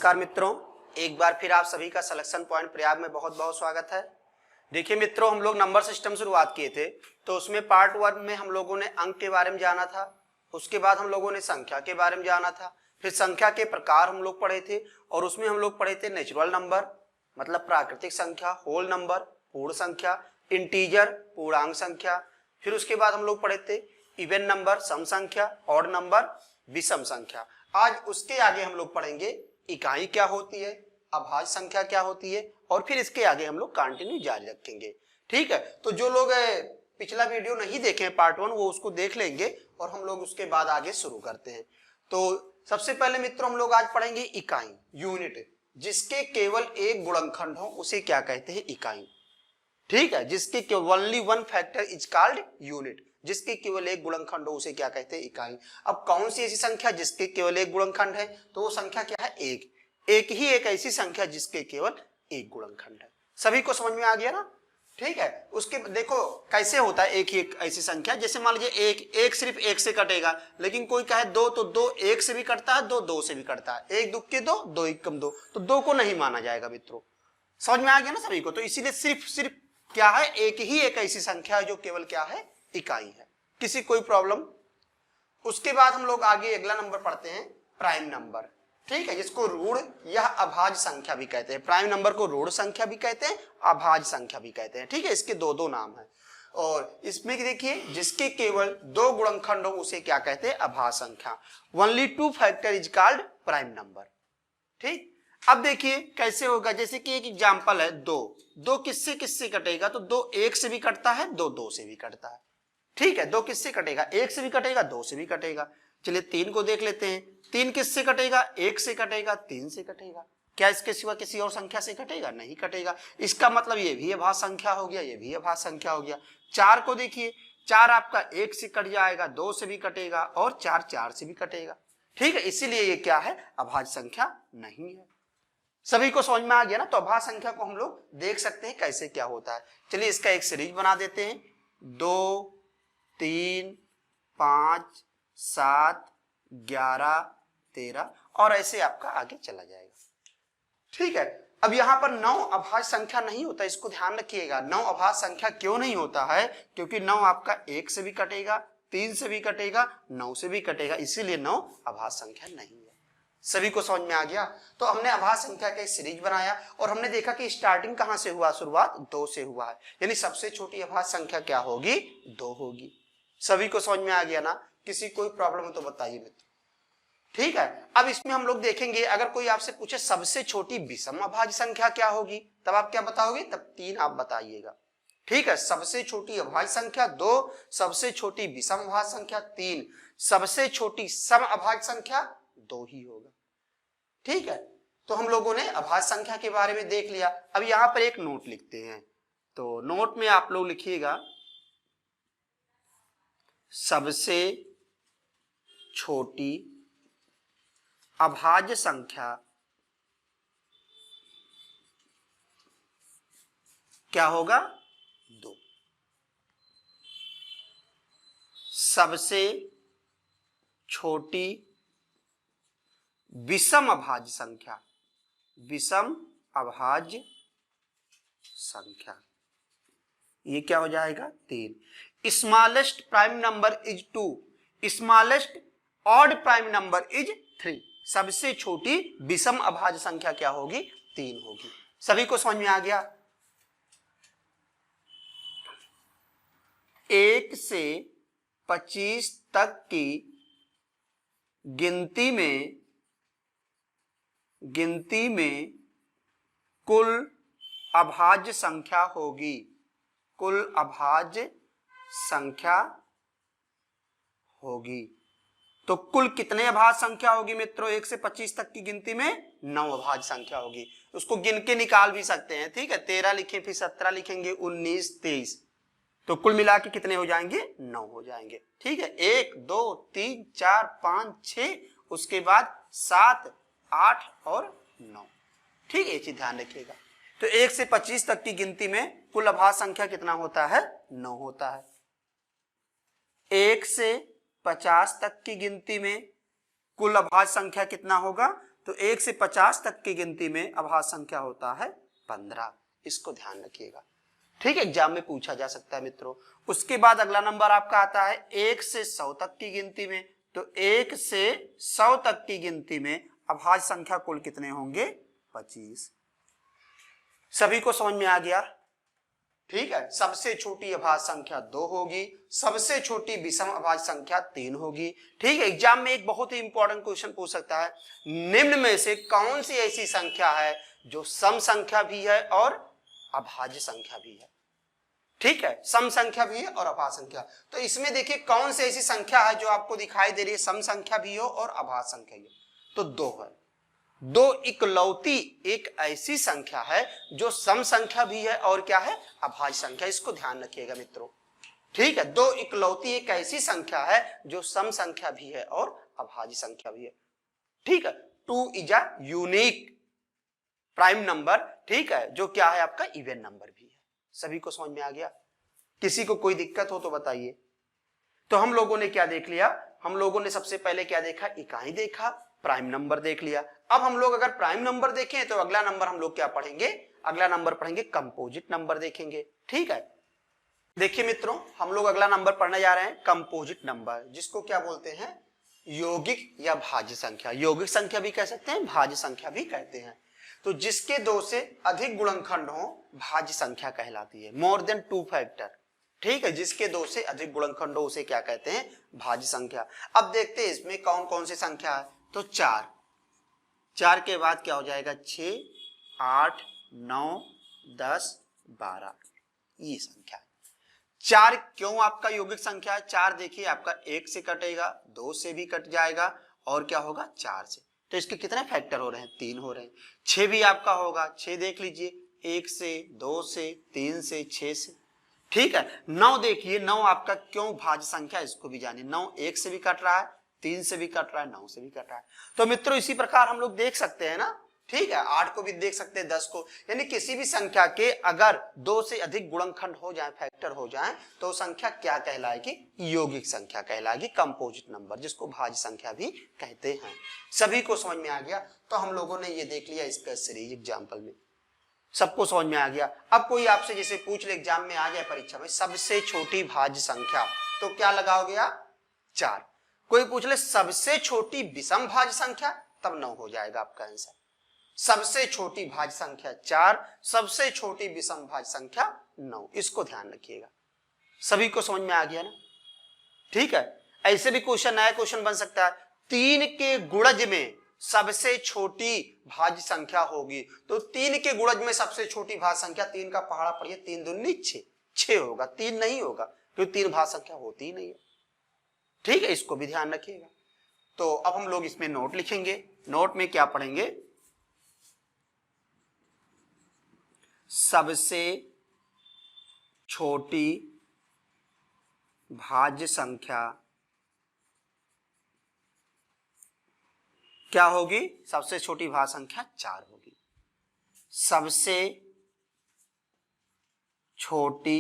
नमस्कार मित्रों, एक बार फिर आप सभी का सिलेक्शन पॉइंट प्रयाग में बहुत बहुत स्वागत है। देखिए मित्रों, हम लोग नंबर सिस्टम शुरुआत किए थे तो उसमें पार्ट 1 में हम लोगों ने अंक के बारे में जाना था। उसके बाद हम लोगों ने संख्या के बारे में जाना था। फिर संख्या के प्रकार हम लोग पढ़े थे और उसमें हम लोग पढ़े थे नेचुरल नंबर मतलब प्राकृतिक संख्या, होल नंबर पूर्ण संख्या, इंटीजर पूर्णांक संख्या। फिर उसके बाद हम लोग पढ़े थे इवन नंबर सम संख्या, ऑड नंबर विषम संख्या। आज उसके आगे हम लोग पढ़ेंगे इकाई क्या होती है, अभाज्य संख्या क्या होती है और फिर इसके आगे हम लोग कंटिन्यू जारी रखेंगे। ठीक है, तो जो लोग पिछला वीडियो नहीं देखे हैं पार्ट 1 वो उसको देख लेंगे और हम लोग उसके बाद आगे शुरू करते हैं। तो सबसे पहले मित्रों हम लोग आज पढ़ेंगे इकाई, यूनिट, जिसके केवल एक गुणनखंड हो उसे क्या कहते हैं, इकाई। ठीक है, जिसके केवल only one factor is called unit, जिसके केवल एक गुणनखंड हो उसे क्या कहते हैं, इकाई। अब कौन सी ऐसी संख्या जिसके केवल एक गुणनखंड है, तो वो संख्या क्या है, एक। एक ही एक ऐसी संख्या जिसके केवल एक गुणनखंड है। सभी को समझ में आ गया ना। ठीक है, उसके देखो कैसे होता है एक ही एक ऐसी संख्या। जैसे मान लीजिए एक सिर्फ एक से कटेगा, लेकिन कोई कहे दो तो दो एक से भी कटता है, दो दो से भी कटता है। एक दुख के दो, दो एकम दो, तो दो को नहीं माना जाएगा मित्रों। समझ में आ गया ना सभी को। तो इसीलिए सिर्फ क्या है, एक ही एक ऐसी संख्या है जो केवल क्या है, इकाई है। किसी कोई प्रॉब्लम। उसके बाद हम लोग आगे अगला नंबर पढ़ते हैं प्राइम नंबर। ठीक है, जिसको ऋण या अभाज्य संख्या भी कहते हैं। प्राइम नंबर को ऋण संख्या भी कहते हैं, अभाज्य संख्या भी कहते हैं। ठीक है, इसके दो दो नाम है। और इसमें देखिए जिसके केवल दो गुणनखंड हो उसे क्या कहते हैं, अभाज्य संख्या। Only two factor is called prime number. ठीक, अब देखिए कैसे होगा। जैसे कि एक एग्जांपल है दो। दो किससे किससे कटेगा, तो दो एक से भी कटता है, दो दो से भी कटता है। ठीक है, दो किससे कटेगा, एक से भी कटेगा, दो से भी कटेगा। चलिए तीन को देख लेते हैं। तीन किससे कटेगा, एक से कटेगा, तीन से कटेगा। क्या इसके सिवा किसी और संख्या से कटेगा, नहीं कटेगा। इसका मतलब ये भी अभाज्य संख्या हो गया, ये भी अभाज्य संख्या हो गया। चार को देखिए, चार आपका एक से कट जाएगा, दो से भी कटेगा और चार चार से भी कटेगा। ठीक है, इसीलिए ये क्या है, अभाज्य संख्या नहीं है। सभी को समझ में आ गया ना। तो अभाज्य संख्या को हम लोग देख सकते हैं कैसे क्या होता है। चलिए इसका एक सीरीज बना देते हैं। 2 3 5 7 11 13 और ऐसे आपका आगे चला जाएगा। ठीक है, अब यहां पर 9 अभाज्य संख्या नहीं होता, इसको ध्यान रखिएगा। 9 अभाज्य संख्या क्यों नहीं होता है, क्योंकि 9 आपका एक से भी कटेगा, 3 से भी कटेगा, 9 से भी कटेगा, इसीलिए 9 अभाज्य संख्या नहीं है। सभी को समझ में आ गया। तो हमने अभाज्य संख्या का एक सीरीज बनाया और हमने देखा कि स्टार्टिंग कहां से हुआ, शुरुआत 2 से हुआ है। यानी सबसे छोटी अभाज्य संख्या क्या होगी, 2 होगी। सभी को समझ में आ गया ना। किसी कोई प्रॉब्लम हो तो बताइए मित्र। ठीक है, अब इसमें हम लोग देखेंगे, अगर कोई आपसे पूछे सबसे छोटी विषम अभाज्य संख्या क्या होगी, तब आप क्या बताओगे, तब 3 आप बताइएगा। ठीक है, सबसे छोटी अभाज्य संख्या 2, सबसे छोटी विषम अभाज्य संख्या 3, सबसे छोटी सम अभाज्य संख्या 2 ही होगा। ठीक है, तो हम लोगों ने अभाज्य संख्या के बारे में देख लिया। अब यहां पर एक नोट लिखते हैं। तो नोट में आप लोग लिखिएगा सबसे छोटी अभाज्य संख्या क्या होगा, 2। सबसे छोटी विषम अभाज्य संख्या, विषम अभाज्य संख्या, ये क्या हो जाएगा, 3। Smallest prime number is 2, smallest odd prime number is 3। सबसे छोटी विषम अभाज्य संख्या क्या होगी, 3 होगी। सभी को समझ में आ गया। 1 से 25 तक की गिनती में कुल अभाज्य संख्या होगी, कुल अभाज्य संख्या होगी। तो कुल कितने अभाज्य संख्या होगी मित्रों, 1 से 25 तक की गिनती में 9 अभाज्य संख्या होगी। उसको गिन के निकाल भी सकते हैं। ठीक है, 13 लिखें, फिर 17 लिखेंगे, 19 23, तो कुल मिला के कितने हो जाएंगे, 9 हो जाएंगे। ठीक है, 1 2 3 4 5 6, उसके बाद 7 8 और 9। ठीक है, ये चीज ध्यान रखिएगा। तो 1 से 25 तक की गिनती में कुल अभाज्य संख्या कितना होता है, 9 होता है। 1 से 50 तक की गिनती में कुल अभाज्य संख्या कितना होगा, तो तो 1 से 50 तक की गिनती में अभाज्य संख्या होता है 15। इसको ध्यान रखिएगा, ठीक है, एग्जाम में पूछा जा सकता है मित्रों। उसके बाद अगला नंबर आपका आता है 1 से 100 तक की गिनती में। तो 1 से 100 तक की गिनती में अभाज्य संख्या कुल कितने होंगे? 25। सभी को समझ में आ गया? ठीक है, सबसे छोटी अभाज्य संख्या 2 होगी, सबसे छोटी विषम अभाज्य संख्या 3 होगी। ठीक है, एग्जाम में एक बहुत ही इंपॉर्टेंट क्वेश्चन पूछ सकता है, निम्न में से कौन सी ऐसी संख्या है जो सम संख्या भी है और अभाज्य संख्या भी है? ठीक है, सम संख्या भी है और अभाज्य संख्या। तो इसमें देखिए कौन सी ऐसी संख्या है जो आपको दिखाई दे रही है सम संख्या भी हो और अभाज्य संख्या भी हो? तो 2 है। 2 इकलौती एक ऐसी संख्या है जो सम संख्या भी है और क्या है? अभाज्य संख्या। इसको ध्यान रखिएगा मित्रों, ठीक है, 2 इकलौती एक ऐसी संख्या है जो सम संख्या भी है और अभाज्य संख्या भी है। ठीक है, 2 is a unique prime number, ठीक है, जो क्या है आपका इवन नंबर भी है। सभी को समझ में आ गया? किसी को कोई दिक्कत हो तो बताइए। तो हम लोगों ने क्या देख लिया? हम लोगों ने सबसे पहले क्या देखा? इकाई देखा, प्राइम नंबर देख लिया। अब हम लोग अगर प्राइम नंबर देखें तो अगला नंबर हम लोग क्या पढ़ेंगे? अगला नंबर पढ़ेंगे कंपोजिट नंबर देखेंगे। ठीक है, देखिए मित्रों, हम लोग अगला नंबर पढ़ने जा रहे हैं कंपोजिट नंबर, जिसको क्या बोलते हैं? यौगिक या भाज्य संख्या। यौगिक संख्या भी कह सकते हैं, भाज्य संख्या भी कहते हैं। तो जिसके 2 से अधिक गुणनखंड हो भाज्य संख्या कहलाती है, मोर देन 2 फैक्टर। ठीक है, जिसके 2 से अधिक गुणनखंड हो उसे क्या कहते हैं? भाज्य संख्या। अब देखते हैं इसमें कौन कौन सी संख्या है। तो 4 के बाद क्या हो जाएगा? 6, 8, 9, 10, 12, ये संख्या है। 4 क्यों आपका यौगिक संख्या है? 4 देखिए आपका 1 से कटेगा, 2 से भी कट जाएगा और क्या होगा? 4 से। तो इसके कितने फैक्टर हो रहे हैं? 3 हो रहे हैं। 6 भी आपका होगा, 6 देख लीजिए, 1 से, 2 से, 3 से, 6 से। ठीक है, 9 देखिए, 9 आपका क्यों भाज्य संख्या? इसको भी जानिए। 9 1 से भी कट रहा है, 3 से भी कट रहा है, 9 से भी कट रहा है। तो मित्रों इसी प्रकार हम लोग देख सकते हैं ना, ठीक है, 8 को भी देख सकते हैं, 10 को, यानी किसी भी संख्या के अगर 2 से अधिक गुणनखंड हो जाए, फैक्टर हो जाए, तो संख्या क्या कहलाएगी? यौगिक संख्या कहलाएगी, कंपोजिट नंबर, जिसको भाज्य संख्या भी कहते हैं। सभी को समझ में आ गया? तो हम लोगों ने ये देख लिया इसका सीरीज एग्जाम्पल में, सबको समझ में आ गया। अब कोई आपसे जैसे पूछ ले एग्जाम में आ जाए परीक्षा में, सबसे छोटी भाज्य संख्या, तो क्या लगाओगे आप? 4। कोई पूछ ले सबसे छोटी विषम भाज्य संख्या, तब 9 हो जाएगा आपका आंसर। सबसे छोटी भाज्य संख्या 4, सबसे छोटी विषम भाज्य संख्या 9। इसको ध्यान रखिएगा। सभी को समझ में आ गया ना? ठीक है, ऐसे भी क्वेश्चन, नया क्वेश्चन बन सकता है, 3 के गुणज में सबसे छोटी भाज्य संख्या होगी। तो 3 के गुणज में सबसे छोटी भाज्य संख्या, 3 का पहाड़ा पढ़िए, 3 दूनी 6, 6 होगा, 3 नहीं होगा, क्योंकि 3 भाज्य संख्या होती ही नहीं है। ठीक है, इसको भी ध्यान रखिएगा। तो अब हम लोग इसमें नोट लिखेंगे। नोट में क्या पढ़ेंगे? सबसे छोटी भाज्य संख्या क्या होगी? सबसे छोटी भाज्य संख्या 4 होगी। सबसे छोटी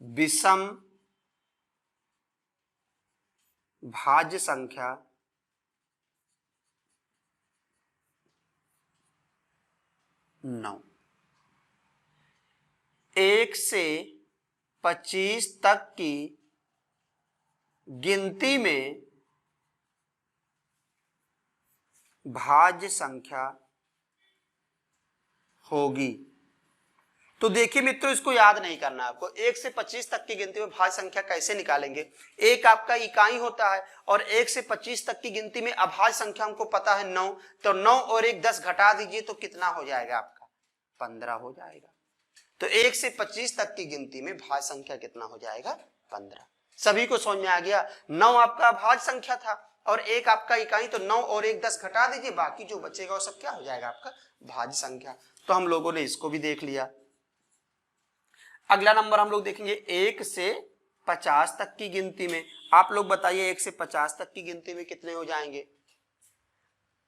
विषम भाज्य संख्या 9। 1 से 25 तक की गिनती में भाज्य संख्या होगी। तो देखिए मित्रों, इसको याद नहीं करना है आपको। 1 से 25 तक की गिनती में भाज्य संख्या कैसे निकालेंगे? एक आपका इकाई होता है और 1 से 25 तक की गिनती में अभाज्य संख्या हमको पता है 9। तो 9 और 1 10 घटा दीजिए तो कितना हो जाएगा आपका? 15 हो जाएगा। तो 1 से 25 तक की गिनती में भाज्य संख्या कितना हो जाएगा? 15। सभी को समझ में आ गया? 9 आपका भाज्य संख्या था और 1 आपका इकाई, तो 9 और 1 10 घटा दीजिए, बाकी जो बचेगा वो सब क्या हो जाएगा? आपका भाज्य संख्या। तो हम लोगों ने इसको भी देख लिया। अगला नंबर हम लोग देखेंगे 1 से 50 तक की गिनती में। आप लोग बताइए 1 से 50 तक की गिनती में कितने हो जाएंगे?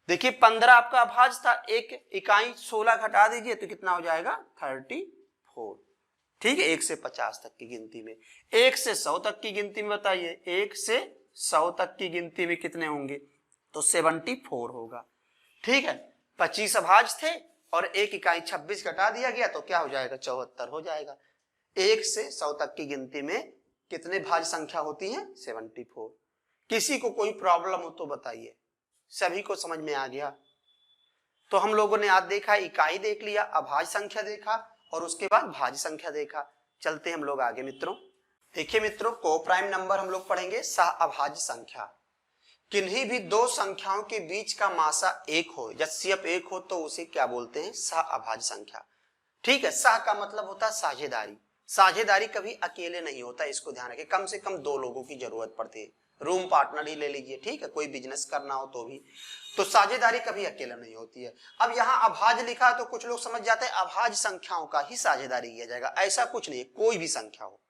देखिए 15 आपका अभाज्य था, 1 इकाई 16 घटा दीजिए तो कितना हो जाएगा? 34। ठीक है, 1 से 50 तक की गिनती में। 1 से 100 तक की गिनती में बताइए, 1 से 100 तक की गिनती में कितने होंगे? तो 74 होगा। ठीक है, 25 अभाज्य थे और 1 इकाई 26 घटा दिया गया तो क्या हो जाएगा, 74 हो जाएगा। 1 से 100 तक की गिनती में कितने भाज्य संख्या होती है, 74। किसी को कोई प्रॉब्लम हो तो बताइए। सभी को समझ में आ गया? तो हम लोगों ने आज देखा, इकाई देख लिया, अभाज्य संख्या देखा और उसके बाद भाज्य संख्या देखा। चलते हम लोग आगे मित्रों। देखिए मित्रों, को प्राइम नंबर हम लोग पढ़ेंगे सह अभाज्य संख्या। किन्हीं भी दो संख्याओं के बीच का मासा एक हो, यद्यप एक हो तो उसे क्या बोलते हैं, सह अभाज्य संख्या। ठीक है, सह का मतलब होता है साझेदारी। साझेदारी कभी अकेले नहीं होता, इसको ध्यान रखें। कम से कम 2 लोगों की जरूरत पड़ती है। रूम पार्टनर ही ले लीजिए, ठीक है, कोई बिजनेस करना हो तो भी, तो साझेदारी कभी अकेला नहीं होती है। अब यहाँ अभाज्य लिखा है तो कुछ लोग समझ जाते हैं अभाज्य संख्याओं का ही साझेदारी किया जाएगा। ऐसा कुछ नहीं है, कोई भी संख्या हो।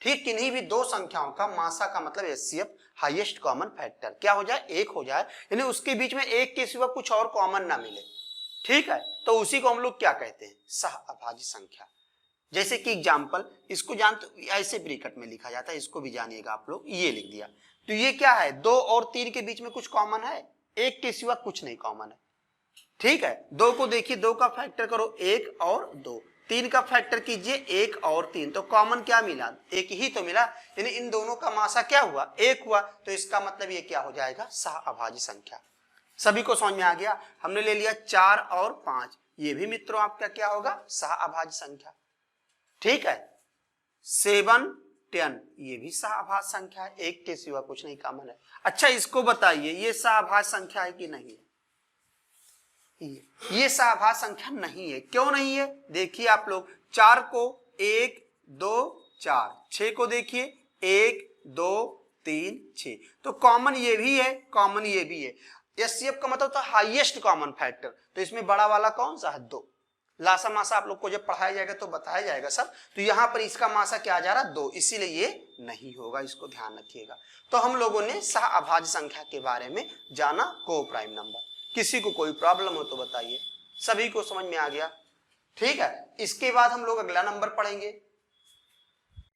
ठीक, किन्हीं भी दो संख्याओं का मासा का मतलब एचसीएफ, हाईएस्ट कॉमन फैक्टर, क्या हो जाए, एक हो जाए, यानी उसके बीच में एक के सिवा कुछ और कॉमन ना मिले। ठीक है, तो उसी को हम लोग क्या कहते हैं, सह अभाज्य संख्या। जैसे कि एग्जाम्पल, इसको जानते, ऐसे ब्रैकेट में लिखा जाता है, इसको भी जानिएगा आप लोग। ये लिख दिया तो ये क्या है, 2 और 3 के बीच में कुछ कॉमन है, एक के सिवा कुछ नहीं कॉमन है। ठीक है, 2 को देखिए, 2 का फैक्टर करो 1 और 2, 3 का फैक्टर कीजिए 1 और 3, तो कॉमन क्या मिला, एक ही तो मिला, यानी इन दोनों का मासा क्या हुआ, एक हुआ। तो इसका मतलब ये क्या हो जाएगा, सह अभाज्य संख्या। सभी को समझ में आ गया? हमने ले लिया 4 और 5, ये भी मित्रों आपका क्या होगा, सह अभाज्य संख्या। ठीक है, 7, 10, ये भी सह अभाज्य संख्या है, एक के सिवा कुछ नहीं कॉमन है। अच्छा, इसको बताइए, ये सह अभाज्य संख्या है कि नहीं है? ये सह अभाज्य संख्या नहीं है। क्यों नहीं है, देखिए आप लोग, 4 को 1 2 4, 6 को देखिए 1 2 3 6, तो कॉमन ये भी है, कॉमन ये भी है। एचसीएफ का मतलब तो हाईएस्ट कॉमन फैक्टर, तो इसमें बड़ा वाला कौन सा है, 2। लासा मासा आप लोग को जब पढ़ाया जाएगा तो बताया जाएगा सब। तो यहाँ पर इसका मासा क्या आ जा रहा है, 2, इसीलिए ये नहीं होगा, इसको ध्यान रखिएगा। तो हम लोगों ने सह अभाज्य संख्या के बारे में जाना, को प्राइम नंबर। किसी को कोई प्रॉब्लम हो तो बताइए। सभी को समझ में आ गया? ठीक है, इसके बाद हम लोग अगला नंबर पढ़ेंगे।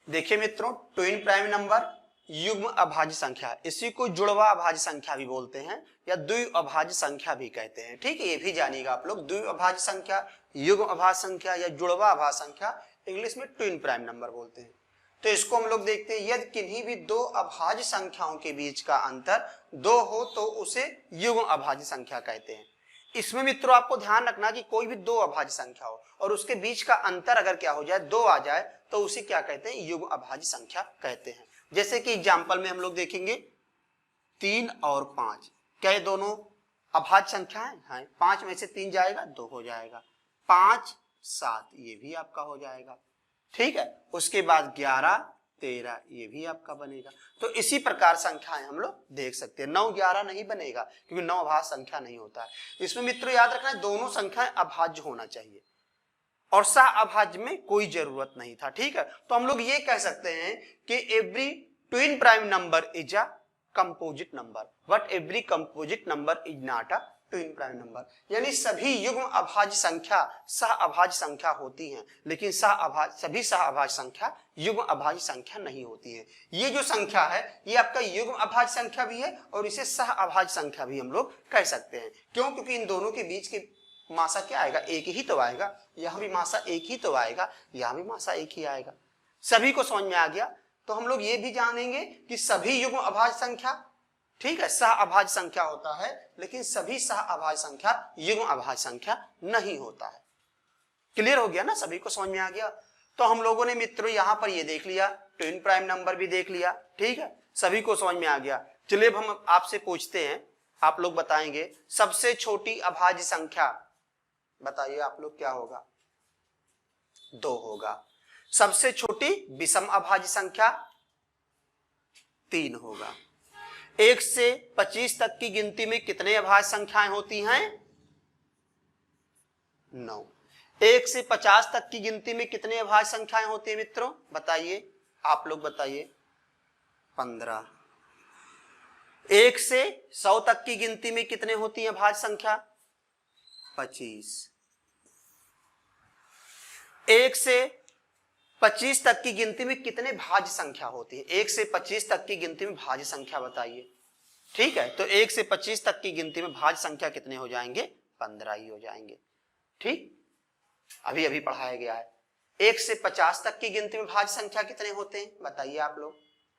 देखिए मित्रों, ट्विन प्राइम नंबर, युग्म अभाज्य संख्या, इसी को जुड़वा अभाज्य संख्या भी बोलते हैं या द्वि अभाज्य संख्या भी कहते हैं। ठीक है, ये भी जानिएगा आप लोग, द्वि अभाज्य संख्या, युग्म अभाज्य संख्या या जुड़वा अभाज्य संख्या, इंग्लिश में ट्विन प्राइम नंबर बोलते हैं। तो इसको हम लोग देखते हैं, यदि किन्हीं भी दो अभाज्य संख्याओं के बीच का अंतर 2 हो तो उसे युग्म अभाज्य संख्या कहते हैं। इसमें मित्रों आपको ध्यान रखना कि कोई भी 2 अभाज्य संख्या हो और उसके बीच का अंतर अगर क्या हो जाए, 2 आ जाए, तो उसे क्या कहते हैं, युग्म अभाज्य संख्या कहते हैं। जैसे कि एग्जाम्पल में हम लोग देखेंगे 3 और 5, क्या ये दोनों अभाज्य संख्या है? 5 में से 3 जाएगा, 2 हो जाएगा। 5 7, ये भी आपका हो जाएगा। ठीक है, उसके बाद 11 13, ये भी आपका बनेगा। तो इसी प्रकार संख्याएं हम लोग देख सकते हैं। 9 11 नहीं बनेगा क्योंकि 9 अभाज्य संख्या नहीं होता है। इसमें मित्रों याद रखना है, दोनों संख्याएं अभाज्य होना चाहिए और सह अभाज्य में कोई जरूरत नहीं था। ठीक है, तो हम लोग ये कह सकते हैं कि every twin prime number is a composite number, but every composite number is not a twin prime number. यानी सभी युग्म अभाज्य संख्या सह अभाज्य संख्या होती हैं, लेकिन सभी सह अभाज्य संख्या युग्म अभाज्य संख्या नहीं होती है। ये जो संख्या है ये आपका युग्म अभाज्य संख्या भी है और इसे सह अभाज्य संख्या भी हम लोग कह सकते हैं। क्यों? क्योंकि इन दोनों के बीच के मासा क्या आएगा, एक ही तो आएगा। यहाँ भी मासा एक ही तो आएगा, यहाँ भी मासा एक ही आएगा। सभी को समझ में आ गया? तो हम लोग ये भी जानेंगे कि सभी युग्म अभाज्य संख्या, ठीक है, सह अभाज्य संख्या होता है, लेकिन सभी सह अभाज्य संख्या युग्म अभाज्य संख्या नहीं होता है। क्लियर हो गया ना? सभी को समझ में आ गया? तो हम लोगों ने मित्रों यहाँ पर ये देख लिया, ट्विन प्राइम नंबर भी देख लिया। ठीक है, सभी को समझ में आ गया। चलिए अब हम आपसे पूछते हैं, आप लोग बताएंगे सबसे छोटी अभाज्य संख्या, बताइए आप लोग क्या होगा? 2 होगा। सबसे छोटी विषम अभाज्य संख्या 3 होगा। 1 से 25 तक की गिनती में कितने अभाज्य संख्याएं होती हैं? 9। 1 से 50 तक की गिनती में कितने अभाज्य संख्याएं होती हैं मित्रों? बताइए, आप लोग बताइए। 15। 1 से 100 तक की गिनती में कितने होती हैं अभाज्य संख्या? 25। 1 से 25 तक की गिनती में कितने भाज्य संख्या होती है? 1 से 25 तक की गिनती में भाज्य संख्या बताइए। ठीक है, तो 1 से 25 तक की गिनती में भाज्य संख्या कितने हो जाएंगे? 15 ही हो जाएंगे। ठीक, अभी अभी पढ़ाया गया है। 1 से 50 तक की गिनती में भाज्य संख्या कितने होते हैं बताइए आप लोग?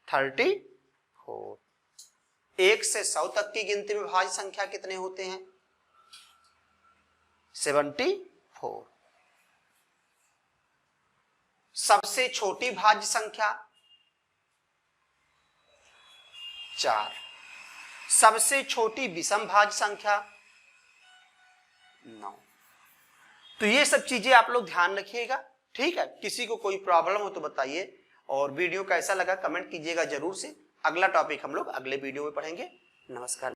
34। 1 से 100 तक की गिनती में भाज्य संख्या कितने होते हैं? 74। सबसे छोटी भाज्य संख्या 4। सबसे छोटी विषम भाज्य संख्या 9। तो ये सब चीजें आप लोग ध्यान रखिएगा। ठीक है, किसी को कोई प्रॉब्लम हो तो बताइए, और वीडियो कैसा लगा कमेंट कीजिएगा जरूर से। अगला टॉपिक हम लोग अगले वीडियो में पढ़ेंगे। नमस्कार।